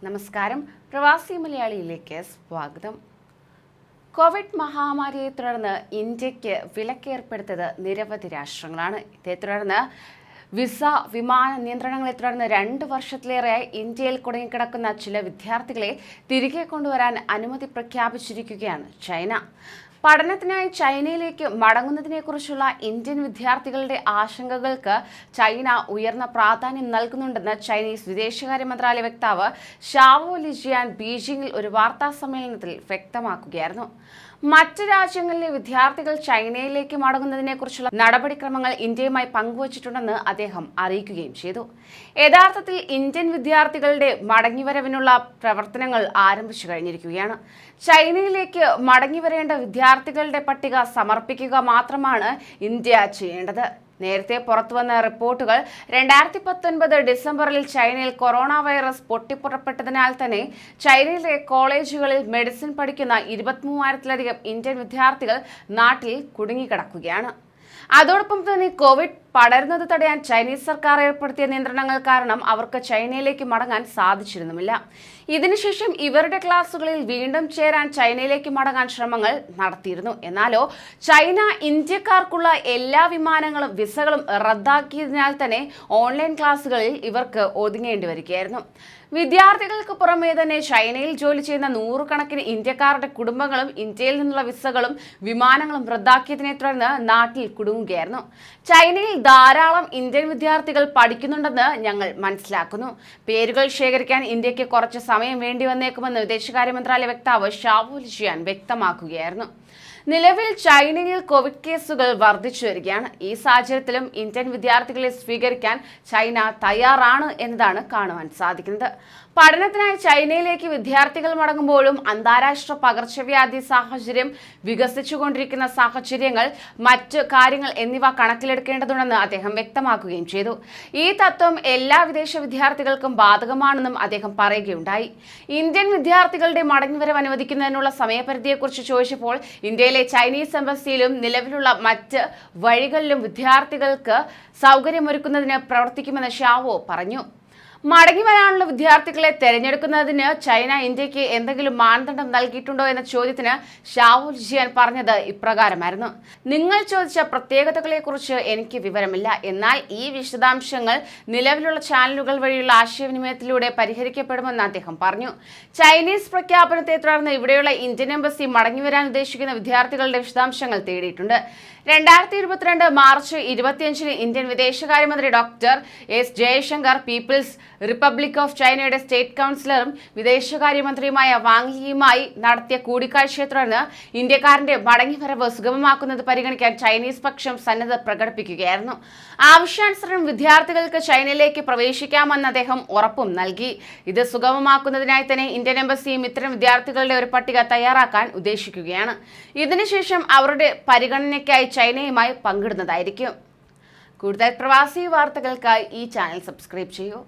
നമസ്കാരം. പ്രവാസി മലയാളിയിലേക്ക് സ്വാഗതം. കോവിഡ് മഹാമാരിയെ തുടർന്ന് ഇന്ത്യക്ക് വിലക്കേർപ്പെടുത്തിയത് നിരവധി രാഷ്ട്രങ്ങളാണ്. ഇതേ തുടർന്ന് വിസ, വിമാന നിയന്ത്രണങ്ങളെ തുടർന്ന് 2 വർഷത്തിലേറെയായി ഇന്ത്യയിൽ കുടുങ്ങിക്കിടക്കുന്ന ചില വിദ്യാർത്ഥികളെ തിരികെ കൊണ്ടുവരാൻ അനുമതി പ്രഖ്യാപിച്ചിരിക്കുകയാണ് ചൈന. പഠനത്തിനായി ചൈനയിലേക്ക് മടങ്ങുന്നതിനെക്കുറിച്ചുള്ള ഇന്ത്യൻ വിദ്യാർത്ഥികളുടെ ആശങ്കകൾക്ക് ചൈന ഉയർന്ന പ്രാധാന്യം നൽകുന്നുണ്ടെന്ന് ചൈനീസ് വിദേശകാര്യ മന്ത്രാലയ വക്താവ് ഷാവോ ലിജിയാൻ ബീജിംഗിൽ ഒരു വാർത്താ സമ്മേളനത്തിൽ വ്യക്തമാക്കുകയായിരുന്നു. മറ്റ് രാജ്യങ്ങളിലെ വിദ്യാർത്ഥികൾ ചൈനയിലേക്ക് മടങ്ങുന്നതിനെക്കുറിച്ചുള്ള നടപടിക്രമങ്ങൾ ഇന്ത്യയുമായി പങ്കുവച്ചിട്ടുണ്ടെന്ന് അദ്ദേഹം അറിയിക്കുകയും ചെയ്തു. യഥാർത്ഥത്തിൽ ഇന്ത്യൻ വിദ്യാർത്ഥികളുടെ മടങ്ങിവരവിനുള്ള പ്രവർത്തനങ്ങൾ ആരംഭിച്ചു കഴിഞ്ഞിരിക്കുകയാണ്. ചൈനയിലേക്ക് മടങ്ങിവരേണ്ട വിദ്യാർത്ഥികളുടെ പട്ടിക സമർപ്പിക്കുക മാത്രമാണ് ഇന്ത്യ ചെയ്യേണ്ടത്. നേരത്തെ പുറത്തുവന്ന റിപ്പോർട്ടുകൾ 2019 ഡിസംബറിൽ ചൈനയിൽ കൊറോണ വൈറസ് പൊട്ടിപ്പുറപ്പെട്ടതിനാൽ തന്നെ ചൈനയിലെ കോളേജുകളിൽ മെഡിസിൻ പഠിക്കുന്ന 23,000-ലധികം ഇന്ത്യൻ വിദ്യാർത്ഥികൾ നാട്ടിൽ കുടുങ്ങിക്കിടക്കുകയാണ്. അതോടൊപ്പം തന്നെ കോവിഡ് പടരുന്നത് തടയാൻ ചൈനീസ് സർക്കാർ ഏർപ്പെടുത്തിയ നിയന്ത്രണങ്ങൾ കാരണം അവർക്ക് ചൈനയിലേക്ക് മടങ്ങാൻ സാധിച്ചിരുന്നുമില്ല. ഇതിനുശേഷം ഇവരുടെ ക്ലാസുകളിൽ വീണ്ടും ചേരാൻ ചൈനയിലേക്ക് മടങ്ങാൻ ശ്രമങ്ങൾ നടത്തിയിരുന്നു. എന്നാലോ ചൈന ഇന്ത്യക്കാർക്കുള്ള എല്ലാ വിമാനങ്ങളും വിസകളും റദ്ദാക്കിയതിനാൽ തന്നെ ഓൺലൈൻ ക്ലാസുകളിൽ ഇവർക്ക് ഒതുങ്ങേണ്ടി വരികയായിരുന്നു. വിദ്യാർത്ഥികൾക്ക് പുറമേ തന്നെ ചൈനയിൽ ജോലി ചെയ്യുന്ന 100 കണക്കിന് ഇന്ത്യക്കാരുടെ കുടുംബങ്ങളും ഇന്ത്യയിൽ നിന്നുള്ള വിസകളും വിമാനങ്ങളും റദ്ദാക്കിയതിനെ തുടർന്ന് നാട്ടിൽ കുടുങ്ങുകയായിരുന്നു. ചൈനയിൽ ധാരാളം ഇന്ത്യൻ വിദ്യാർത്ഥികൾ പഠിക്കുന്നുണ്ടെന്ന് ഞങ്ങൾ മനസ്സിലാക്കുന്നു. പേരുകൾ ശേഖരിക്കാൻ ഇന്ത്യക്ക് കുറച്ച് സമയം വേണ്ടി വന്നേക്കുമെന്ന് വിദേശകാര്യ മന്ത്രാലയ വക്താവ് ഷാവോ ലിജിയാൻ വ്യക്തമാക്കുകയായിരുന്നു. നിലവിൽ ചൈനയിൽ കോവിഡ് കേസുകൾ വർദ്ധിച്ചു വരികയാണ്. ഈ സാഹചര്യത്തിലും ഇന്ത്യൻ വിദ്യാർത്ഥികളെ സ്വീകരിക്കാൻ ചൈന തയ്യാറാണ് എന്നതാണ് കാണുവാൻ സാധിക്കുന്നത്. പഠനത്തിനായി ചൈനയിലേക്ക് വിദ്യാർത്ഥികൾ മടങ്ങുമ്പോഴും അന്താരാഷ്ട്ര പകർച്ചവ്യാധി സാഹചര്യം വികസിച്ചുകൊണ്ടിരിക്കുന്ന സാഹചര്യങ്ങൾ, മറ്റ് കാര്യങ്ങൾ എന്നിവ കണക്കിലെടുക്കേണ്ടതുണ്ടെന്ന് അദ്ദേഹം വ്യക്തമാക്കുകയും ചെയ്തു. ഈ തത്വം എല്ലാ വിദേശ വിദ്യാർത്ഥികൾക്കും ബാധകമാണെന്നും അദ്ദേഹം പറയുകയുണ്ടായി. ഇന്ത്യൻ വിദ്യാർത്ഥികളുടെ മടങ്ങിവരവ് അനുവദിക്കുന്നതിനുള്ള സമയപരിധിയെക്കുറിച്ച് ചോദിച്ചപ്പോൾ ഇന്ത്യയിലെ ചൈനീസ് എംബസിയിലും നിലവിലുള്ള മറ്റ് വഴികളിലും വിദ്യാർത്ഥികൾക്ക് സൗകര്യമൊരുക്കുന്നതിന് പ്രവർത്തിക്കുമെന്ന് ഷാവോ പറഞ്ഞു. മടങ്ങി വരാനുള്ള വിദ്യാർത്ഥികളെ തെരഞ്ഞെടുക്കുന്നതിന് ചൈന ഇന്ത്യക്ക് എന്തെങ്കിലും മാനദണ്ഡം നൽകിയിട്ടുണ്ടോ എന്ന ചോദ്യത്തിന് ഷാവോ ലിജിയാൻ പറഞ്ഞത് ഇപ്രകാരമായിരുന്നു: നിങ്ങൾ ചോദിച്ച പ്രത്യേകതകളെക്കുറിച്ച് എനിക്ക് വിവരമില്ല. എന്നാൽ ഈ വിശദാംശങ്ങൾ നിലവിലുള്ള ചാനലുകൾ വഴിയുള്ള ആശയവിനിമയത്തിലൂടെ പരിഹരിക്കപ്പെടുമെന്ന് അദ്ദേഹം പറഞ്ഞു. ചൈനീസ് പ്രഖ്യാപനത്തെ തുടർന്ന് ഇവിടെയുള്ള ഇന്ത്യൻ എംബസി മടങ്ങിവരാൻ ഉദ്ദേശിക്കുന്ന വിദ്യാർത്ഥികളുടെ വിശദാംശങ്ങൾ തേടിയിട്ടുണ്ട്. 2022 മാർച്ച് 25-ന് ഇന്ത്യൻ വിദേശകാര്യമന്ത്രി doctor S Jaishankar people's republic of ചൈനയുടെ സ്റ്റേറ്റ് കൗൺസിലറും വിദേശകാര്യമന്ത്രിയുമായ വാങ് യിയുമായി നടത്തിയ കൂടിക്കാഴ്ചയെ തുടർന്ന് ഇന്ത്യക്കാരന്റെ മടങ്ങിവരവ് സുഗമമാക്കുന്നത് പരിഗണിക്കാൻ ചൈനീസ് പക്ഷം സന്നദ്ധത പ്രകടിപ്പിക്കുകയായിരുന്നു. ആവശ്യാനുസരണം വിദ്യാർത്ഥികൾക്ക് ചൈനയിലേക്ക് പ്രവേശിക്കാമെന്ന് അദ്ദേഹം ഉറപ്പും നൽകി. ഇത് സുഗമമാക്കുന്നതിനായി തന്നെ ഇന്ത്യൻ എംബസിയും ഇത്തരം വിദ്യാർത്ഥികളുടെ ഒരു പട്ടിക തയ്യാറാക്കാൻ ഉദ്ദേശിക്കുകയാണ്. ഇതിനുശേഷം അവരുടെ പരിഗണനയ്ക്കായി ചൈനയുമായി പങ്കിടുന്നതായിരിക്കും. കൂടുതൽ പ്രവാസി വാർത്തകൾക്കായി ഈ ചാനൽ സബ്സ്ക്രൈബ് ചെയ്യൂ.